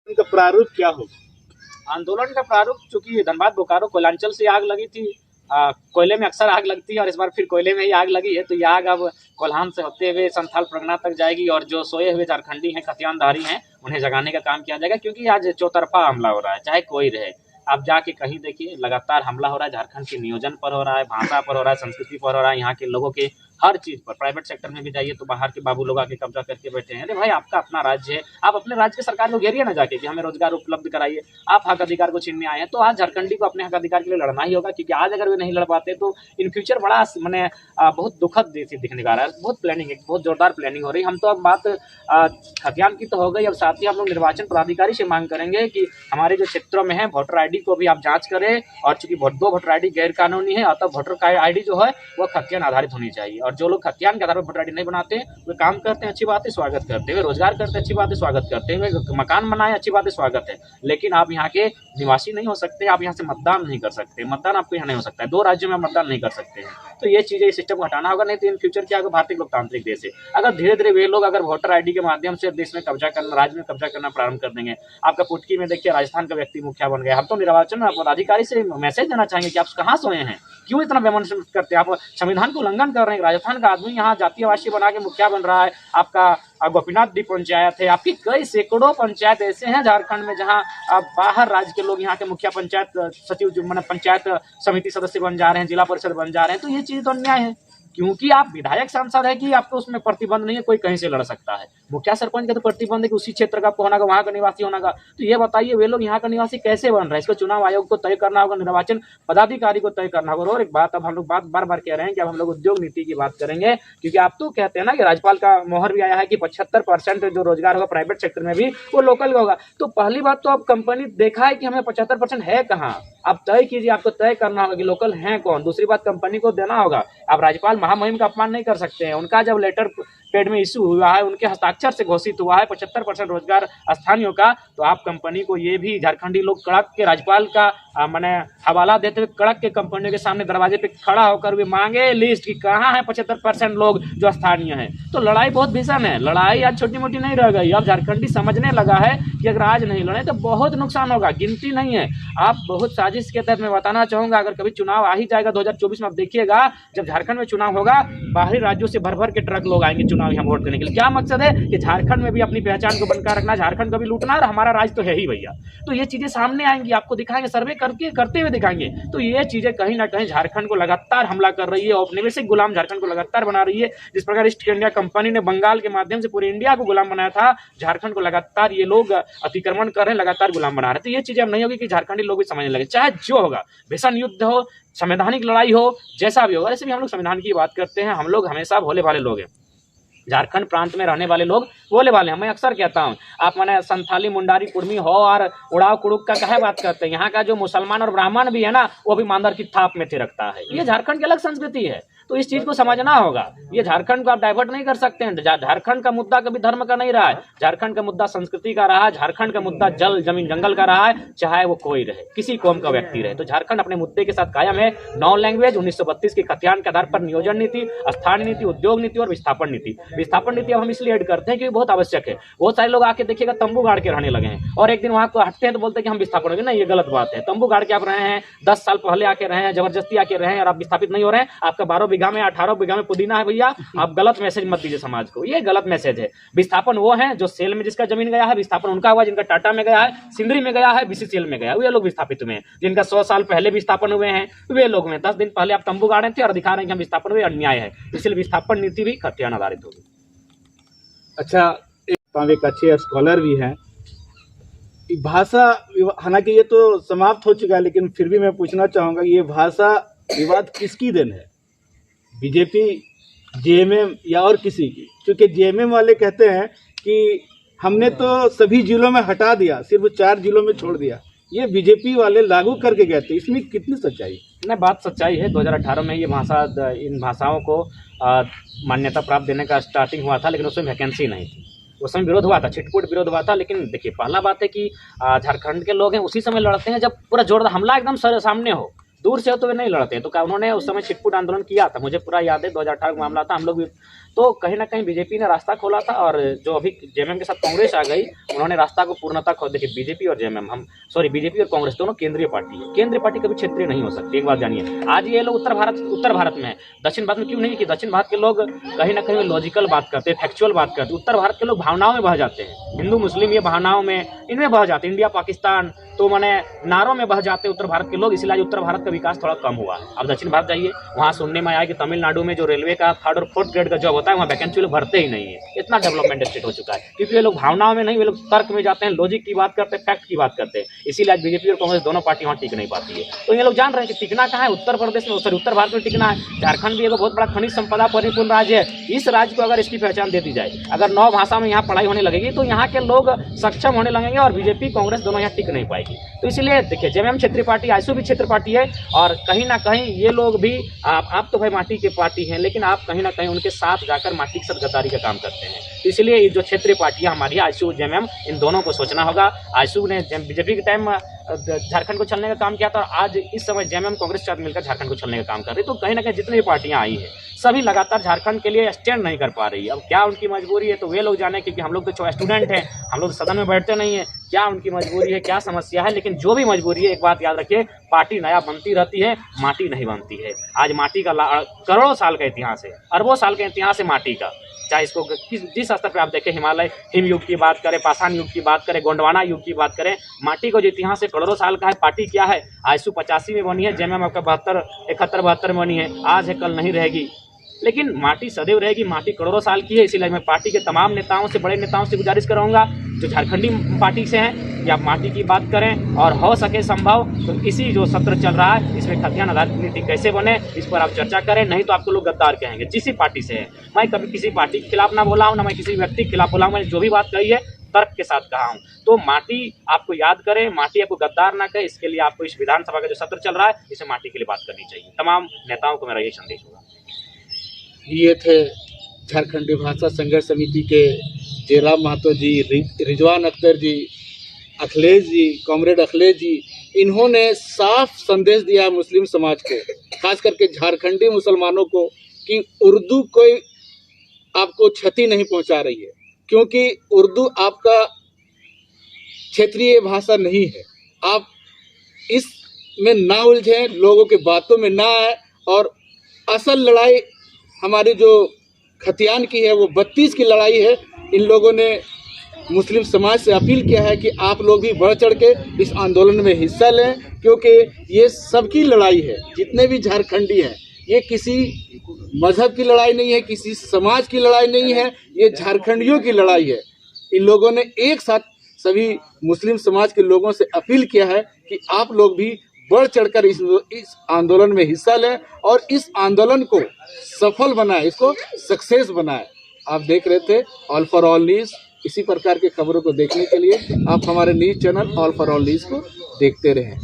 उनका प्रारूप क्या होगा? आंदोलन का प्रारूप, चूंकि धनबाद बोकारो कोयलांचल से आग लगी थी, कोयले में अक्सर आग लगती है और इस बार फिर कोयले में ही आग लगी है, तो ये आग अब कोल्हान से होते हुए संथाल परगना तक जाएगी और जो सोए हुए झारखंडी हैं, खतियानधारी हैं, उन्हें जगाने का काम किया जाएगा। क्योंकि आज चौतरफा हमला हो रहा है, चाहे कोई रहे। आप जाके कहीं देखिए, लगातार हमला हो रहा है, झारखंड के नियोजन पर हो रहा है, भाषा पर हो रहा है, संस्कृति पर हो रहा है, यहाँ के लोगों के हर चीज पर। प्राइवेट सेक्टर में भी जाइए तो बाहर के बाबू लोग आके कब्जा करके बैठे हैं। अरे भाई, आपका अपना राज्य है, आप अपने राज्य की सरकार को घेरिए ना जाके कि हमें रोजगार उपलब्ध कराइए। आप हक अधिकार को छीनने आए हैं, तो आज झारखंडी को अपने हक अधिकार के लिए लड़ना ही होगा। क्योंकि आज अगर वे नहीं लड़ पाते तो इन फ्यूचर बड़ा मैंने बहुत दुखद दिखने का रहा है। बहुत प्लानिंग है, बहुत जोरदार प्लानिंग हो रही है। हम तो अब बात खतियान की तो हो गई, अब साथ ही हम लोग निर्वाचन पदाधिकारी से मांग करेंगे कि हमारे जो क्षेत्रों में है वोटर आईडी को भी आप जांच करें। और चूंकि 2 वोटर आईडी गैर कानूनी है, अतः वोटर आईडी जो है वो खतियान आधारित होनी चाहिए। और जो लोग खतियान के आधार पर वोटर आईडी नहीं बनाते, वे काम करते हैं, अच्छी बात है, स्वागत करते हैं। रोजगार करते हैं, अच्छी बात है, स्वागत करते हैं। मकान बनाए, अच्छी बात है, स्वागत है। लेकिन आप यहाँ के निवासी नहीं हो सकते, आप यहाँ से मतदान नहीं कर सकते। मतदान आपको यहाँ नहीं हो सकता है, 2 राज्यों में मतदान नहीं कर सकते हैं। तो ये चीजें, इस सिस्टम को हटाना होगा, नहीं तो इन फ्यूचर क्या होगा, भारतीय लोकतांत्रिक देश है। अगर धीरे धीरे वे लोग अगर वोटर आईडी के माध्यम से देश में कब्जा करना, राज्य में कब्जा करना प्रारंभ कर देंगे। आपका पुटकी में देखिए, राजस्थान का व्यक्ति मुखिया बन गया। हम तो निर्वाचन पदाधिकारी से मैसेज देना चाहेंगे कि आप कहाँ सोए हैं, क्यों इतना बेमन करते हैं, आप संविधान को उल्लंघन कर रहे हैं। राजस्थान का आदमी यहाँ जातीय आवासीय बना के मुखिया बन रहा है। आपका गोपीनाथ डी पंचायत है, आपकी कई सैकड़ों पंचायत ऐसे हैं झारखंड में जहाँ बाहर राज्य के लोग यहाँ के मुखिया, पंचायत सचिव, मैंने पंचायत समिति सदस्य बन जा रहे हैं, जिला परिषद बन जा रहे हैं। तो ये चीज तो अन्याय है। क्योंकि आप विधायक सांसद है कि आपको उसमें प्रतिबंध नहीं है, कोई कहीं से लड़ सकता है। मुखिया सरपंच का तो प्रतिबंध है कि उसी क्षेत्र का आपको होना, वहां का निवासी होना का। तो ये बताइए, वे लोग यहाँ का निवासी कैसे बन रहे हैं? इसको चुनाव आयोग को तय करना होगा, निर्वाचन पदाधिकारी को तय करना होगा। और एक बात, अब हम लोग बार बार कह रहे हैं कि अब हम लोग उद्योग नीति की बात करेंगे। क्योंकि आप तो कहते हैं ना कि राज्यपाल का मोहर भी आया है कि 75% जो रोजगार होगा प्राइवेट सेक्टर में भी, वो लोकल का होगा। तो पहली बात तो अब कंपनी देखा है कि हमें 75% है कहाँ, आप तय कीजिए। आपको तय करना होगा कि लोकल है कौन। दूसरी बात, कंपनी को देना होगा। आप राज्यपाल महामहिम का अपमान नहीं कर सकते हैं। उनका जब लेटर पेड में इशू हुआ है, उनके हस्ताक्षर से घोषित हुआ है 75% रोजगार स्थानीयों का, तो आप कंपनी को ये भी, झारखंडी लोग कड़क के राज्यपाल का मैंने हवाला देते हुए कड़क के कंपनियों के सामने दरवाजे पे खड़ा होकर वे मांगे लिस्ट कि कहाँ है 75% लोग जो स्थानीय है। तो लड़ाई बहुत भीषण है। लड़ाई आज छोटी मोटी नहीं रह गई। अब झारखंडी समझने लगा है कि अगर आज नहीं लड़े तो बहुत नुकसान होगा, गिनती नहीं है। आप बहुत साजिश के तहत मैं बताना चाहूंगा, अगर कभी चुनाव आ ही जाएगा 2024 में, आप देखिएगा जब झारखंड में चुनाव होगा, बाहरी राज्यों से भर भर के ट्रक लोग आएंगे चुनाव यहाँ वोट देने के लिए। क्या मकसद है कि झारखंड में भी अपनी पहचान को बनकर रखना, झारखंड को भी लूटना, और हमारा राज्य तो है ही भैया। तो ये चीजें सामने आएंगी, आपको दिखाएंगे, सर्वे करते हुए दिखाएंगे। तो ये चीजें कहीं ना कहीं झारखंड को लगातार हमला कर रही है, औपनिवेशिक गुलाम झारखंड को लगातार बना रही है। जिस प्रकार ईस्ट इंडिया कंपनी ने बंगाल के माध्यम से पूरे इंडिया को गुलाम बनाया था, झारखंड को लगातार ये लोग अतिक्रमण कर रहे हैं, लगातार गुलाम बना रहे हैं। तो ये चीजें अब नहीं होगी कि झारखंडी लोग भी समझने लगे। चाहे जो होगा, भीषण युद्ध हो, संवैधानिक लड़ाई हो, जैसा भी होगा। ऐसे भी हम लोग संविधान की बात करते हैं, हम लोग हमेशा भोले भाले लोग हैं। झारखंड प्रांत में रहने वाले लोग बोले वाले हैं। मैं अक्सर कहता हूँ, आप मैंने संथाली, मुंडारी, कुर्मी हो और उड़ाव कुड़ुक का कहे बात करते हैं। यहाँ का जो मुसलमान और ब्राह्मण भी है ना, वो भी मांदर की थाप में थे रखता है। ये झारखंड की अलग संस्कृति है। तो इस चीज को समझना होगा। ये झारखंड को आप डाइवर्ट नहीं कर सकते हैं। झारखंड का मुद्दा कभी धर्म का नहीं रहा है, झारखंड का मुद्दा संस्कृति का रहा है, झारखंड का मुद्दा जल जमीन जंगल का रहा है, चाहे वो कोई रहे, किसी कौम का व्यक्ति रहे। तो झारखंड अपने मुद्दे के साथ कायम है। 9 लैंग्वेज, 1932 के खतियान के आधार पर नियोजन नीति, स्थानीय नीति, उद्योग नीति और विस्थापन नीति। विस्थापन नीति अब हम इसलिए ऐड करते हैं क्योंकि बहुत आवश्यक है। बहुत सारे लोग आके देखिएगा तंबू गाड़ के रहने लगे हैं, और एक दिन वहां को हटते हैं तो बोलते हैं कि हम विस्थापन हो गए। नहीं, ये गलत बात है। तंबू गाड़ के आप रहे हैं, 10 साल पहले आके रहे हैं, जबरदस्ती आके रहे हैं, और आप विस्थापित नहीं हो रहे हैं। आपका 12 बीघा में 18 बीघा में पुदीना है भैया, आप गलत मैसेज मत दीजिए समाज को। ये गलत मैसेज है। विस्थापन वो है जो सेल में जिसका जमीन गया है, विस्थापन उनका हुआ जिनका टाटा में गया है, सिंदरी में गया है, बीसीसीएल में गया, वे लोग विस्थापित हुए हैं। जिनका 100 साल पहले विस्थापन हुए हैं, वे लोग हुए। 10 दिन पहले आप तंबू गाड़े थे और दिखा रहे हैं कि हम विस्थापन हुए, अन्याय है। इसलिए विस्थापन नीति भी खतियान आधारित होगी। अच्छा, एक अच्छे स्कॉलर भी हैं। भाषा, हालांकि ये तो समाप्त हो चुका है, लेकिन फिर भी मैं पूछना चाहूंगा, ये भाषा विवाद किसकी देन है? बीजेपी, जेएमएम या और किसी की? क्योंकि जेएमएम वाले कहते हैं कि हमने तो सभी जिलों में हटा दिया, सिर्फ 4 जिलों में छोड़ दिया। ये बीजेपी वाले लागू करके गए थे, इसमें कितनी सच्चाई? नहीं, बात सच्चाई है। 2018 में ये भाषा, इन भाषाओं को मान्यता प्राप्त देने का स्टार्टिंग हुआ था, लेकिन उसमें वैकेंसी नहीं थी। उस समय विरोध हुआ था, छिटपुट विरोध हुआ था। लेकिन देखिए, पहला बात है कि झारखंड के लोग हैं, उसी समय लड़ते हैं जब पूरा जोरदार हमला एकदम सामने हो। दूर से हो तो वे नहीं लड़ते। तो क्या उन्होंने उस समय छिटपुट आंदोलन किया था, मुझे पूरा याद है 2018 का मामला था, हम लोग भी। तो कहीं ना कहीं बीजेपी ने रास्ता खोला था, और जो अभी जेएमएम के साथ कांग्रेस आ गई, उन्होंने रास्ता को पूर्णतः खोल। देखिए बीजेपी और जेएमएम, बीजेपी और कांग्रेस दोनों केंद्रीय पार्टी है। केंद्रीय पार्टी कभी क्षेत्रीय नहीं हो सकती, एक बात जानिए। आज ये लोग उत्तर भारत में है, दक्षिण भारत में क्यों नहीं? कि दक्षिण भारत के लोग कहीं ना कहीं लॉजिकल बात करते हैं, फैक्चुअल बात करते हैं। उत्तर भारत के लोग भावनाओं में बह जाते हैं, हिंदू मुस्लिम ये भावनाओं में, इनमें बह जाते हैं, इंडिया पाकिस्तान तो मैंने नारों में बह जाते हैं उत्तर भारत के लोग। इसलिए उत्तर भारत का विकास थोड़ा कम हुआ है। अब दक्षिण भारत जाइए, वहाँ सुनने में आया कि तमिलनाडु में जो रेलवे का 3rd और 4th ग्रेड का जॉब होता है, वहाँ वैकेंसी लोग भरते ही नहीं है। इतना डेवलपमेंट स्टेट हो चुका है, क्योंकि ये लोग भावनाओं में नहीं, वे लोग तर्क में जाते हैं, लॉजिक की बात करते हैं, फैक्ट की बात करते हैं। इसीलिए आज बीजेपी और कांग्रेस दोनों पार्टी वहाँ टिक नहीं पाती है। तो ये लोग जान रहे हैं कि टिकना कहाँ है, उत्तर प्रदेश में, उत्तर भारत में टिकना है। झारखंड भी एक बहुत बड़ा खनिज संपदा परिपूर्ण राज्य है। इस राज्य को अगर इसकी पहचान दे दी जाए, अगर 9 भाषा में यहाँ पढ़ाई होने लगेगी, तो यहाँ के लोग सक्षम होने लगेंगे, और बीजेपी कांग्रेस दोनों यहाँ टिक नहीं पाएगी। तो इसलिए देखिए, जेएमएम क्षेत्रीय पार्टी, आईएसयू भी क्षेत्र पार्टी है, और कहीं ना कहीं ये लोग भी, आप तो भाई माटी के पार्टी हैं, लेकिन आप कहीं ना कहीं उनके साथ जाकर माटी के साथ गद्दारी का काम करते हैं। तो इसलिए ये जो क्षेत्रीय पार्टियां हमारी, आईएसयू, जेएमएम, इन दोनों को सोचना होगा। आईएसयू ने बीजेपी के टाइम झारखंड को छलने का काम किया था, और आज इस समय जेएमएम कांग्रेस के साथ मिलकर झारखंड को छलने का काम कर रही है। तो कहीं ना कहीं जितनी भी पार्टियां आई हैं, सभी लगातार झारखंड के लिए स्टैंड नहीं कर पा रही है। अब क्या उनकी मजबूरी है तो वे लोग जाने, क्योंकि हम लोग तो स्टूडेंट हैं, हम लोग सदन में बैठते नहीं है। क्या उनकी मजबूरी है, क्या समस्या है, लेकिन जो भी मजबूरी है, एक बात याद रखिए, पार्टी नया बनती रहती है, माटी नहीं बनती है। आज माटी का करोड़ों साल का इतिहास है, अरबों साल का इतिहास है माटी का। चाहे इसको जिस स्तर पर आप देखें, हिमालय हिम युग की बात करें, पाषाण युग की बात करें, गोंडवाना युग की बात करें, माटी को जो इतिहास है करोड़ों साल का है। पार्टी क्या है, आईएसयू 85 में बनी है, जेएमएम आपका 71 में बनी है, आज है कल नहीं रहेगी, लेकिन माटी सदैव रहेगी। माटी करोड़ों साल की है। इसीलिए मैं पार्टी के तमाम नेताओं से, बड़े नेताओं से गुजारिश करूंगा जो झारखंडी पार्टी से हैं, कि आप माटी की बात करें, और हो सके संभव तो इसी जो सत्र चल रहा है, इसमें खतियान आधारित नीति कैसे बने, इस पर आप चर्चा करें। नहीं तो आपको लोग गद्दार कहेंगे, जिस पार्टी से है। मैं कभी किसी पार्टी के खिलाफ ना बोला हूँ, ना मैं किसी व्यक्ति के खिलाफ बोला हूँ। मैंने जो भी बात कही है तर्क के साथ कहा हूँ। तो माटी आपको याद करे, माटी आपको गद्दार ना कहे, इसके लिए आपको इस विधानसभा का जो सत्र चल रहा है, इसे माटी के लिए बात करनी चाहिए। तमाम नेताओं को मेरा यही संदेश होगा। ये थे झारखंडी भाषा संघर्ष समिति के जयराम महतो जी, रिजवान अख्तर जी, अखिलेश जी, कॉमरेड अखिलेश जी। इन्होंने साफ संदेश दिया मुस्लिम समाज को, खास करके झारखंडी मुसलमानों को, कि उर्दू कोई आपको क्षति नहीं पहुंचा रही है, क्योंकि उर्दू आपका क्षेत्रीय भाषा नहीं है। आप इसमें ना उलझें, लोगों के बातों में ना आए, और असल लड़ाई हमारी जो खतियान की है वो 32 की लड़ाई है। इन लोगों ने मुस्लिम समाज से अपील किया है कि आप लोग भी बढ़ चढ़ के इस आंदोलन में हिस्सा लें, क्योंकि ये सबकी लड़ाई है। जितने भी झारखंडी हैं, ये किसी मजहब की लड़ाई नहीं है, किसी समाज की लड़ाई नहीं है, ये झारखंडियों की लड़ाई है। इन लोगों ने एक साथ सभी मुस्लिम समाज के लोगों से अपील किया है कि आप लोग भी बढ़ चढ़कर इस आंदोलन में हिस्सा लें, और इस आंदोलन को सफल बनाए, इसको सक्सेस बनाए। आप देख रहे थे ऑल फॉर ऑल न्यूज़। इसी प्रकार के खबरों को देखने के लिए आप हमारे news channel all for all news को देखते रहें।